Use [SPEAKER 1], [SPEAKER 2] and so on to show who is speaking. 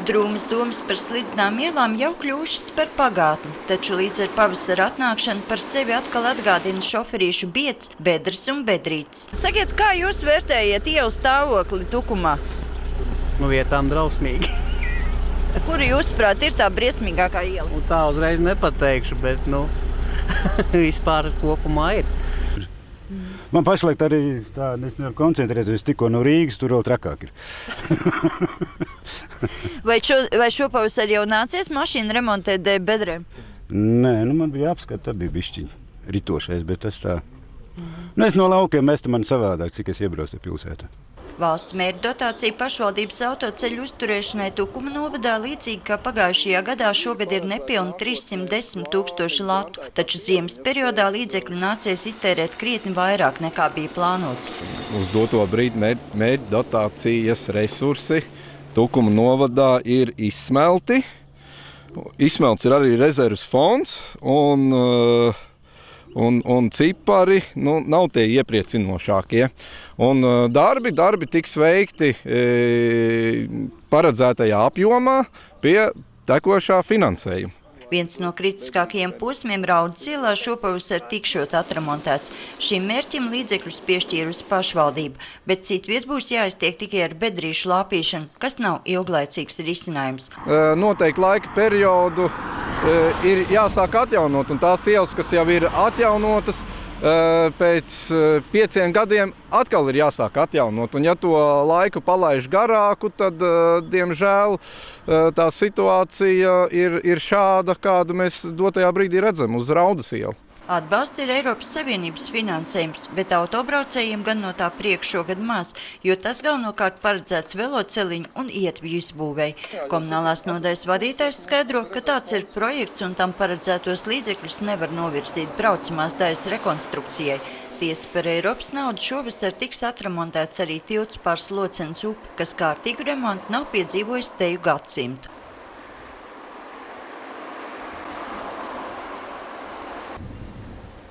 [SPEAKER 1] Drūmas domas par slidinām ielām jau kļūšas par pagātni, taču līdz ar pavasara atnākšanu par sevi atkal atgādina šoferīšu biedrs, bedrs un bedrītis. Sakiet, kā jūs vērtējat ielu stāvokli Tukumā?
[SPEAKER 2] Vietām drausmīgi.
[SPEAKER 1] Kura jūsuprāt ir tā briesmīgākā iela?
[SPEAKER 2] Un tā uzreiz nepateikšu, bet, vispār kopumā ir.
[SPEAKER 3] Man pašlaik arī tā, es nevaru koncentrēties tikko no Rīgas, tur vēl trakāk ir.
[SPEAKER 1] Vai šopavasar jau nācies mašīnu remontēt dēļ bedrēm?
[SPEAKER 3] Nē, man bija jāapskata, tā bija bišķiņ ritošais, bet tas tā. Es no laukiem mestu man savādāk, cik es iebraucu pilsētā.
[SPEAKER 1] Valsts mērķa dotācija pašvaldības autoceļu uzturēšanai Tukuma novadā līdzīgi kā pagājušajā gadā šogad ir nepilni 310 000 latu, taču ziemas periodā līdzekļu nācies iztērēt krietni vairāk nekā bija plānots.
[SPEAKER 4] Uz doto brīdi mērķa dotācijas resursi Tukuma novadā ir izsmelti. Izsmelts ir arī rezerves fonds un cipari nav tie iepriecinošākie. Un darbi tiks veikti paredzētajā apjomā pie tekošā finansējuma.
[SPEAKER 1] Viens no kritiskākajiem posmiem Raudas ielā šopavasar tikšot atremontēts. Šim mērķim līdzekļus piešķīrusi pašvaldība, bet citviet būs jāiztiek tikai ar bedrīšu lāpīšanu, kas nav ilglaicīgs risinājums.
[SPEAKER 4] Noteikti laika periodu ir jāsāk atjaunot, un tās ielas, kas jau ir atjaunotas, pēc 5 gadiem atkal ir jāsāk atjaunot. Un ja to laiku palaiž garāku, tad, diemžēl, tā situācija ir šāda, kādu mēs dotajā brīdī redzam uz Raudas ielu.
[SPEAKER 1] Atbalsts ir Eiropas Savienības finansējums, bet autobraucējiem gan no tā priekš šogad maz, jo tas galvenokārt paredzēts veloceliņu un ietvju izbūvei. Komunālās nodaļas vadītājs skaidro, ka tāds ir projekts un tam paredzētos līdzekļus nevar novirzīt braucamās daļas rekonstrukcijai. Tiesa par Eiropas naudu šovasar tiks atremontēts arī tilts pār Slocenes upi, kas kārtīgu remontu nav piedzīvojis teju gadsimtu.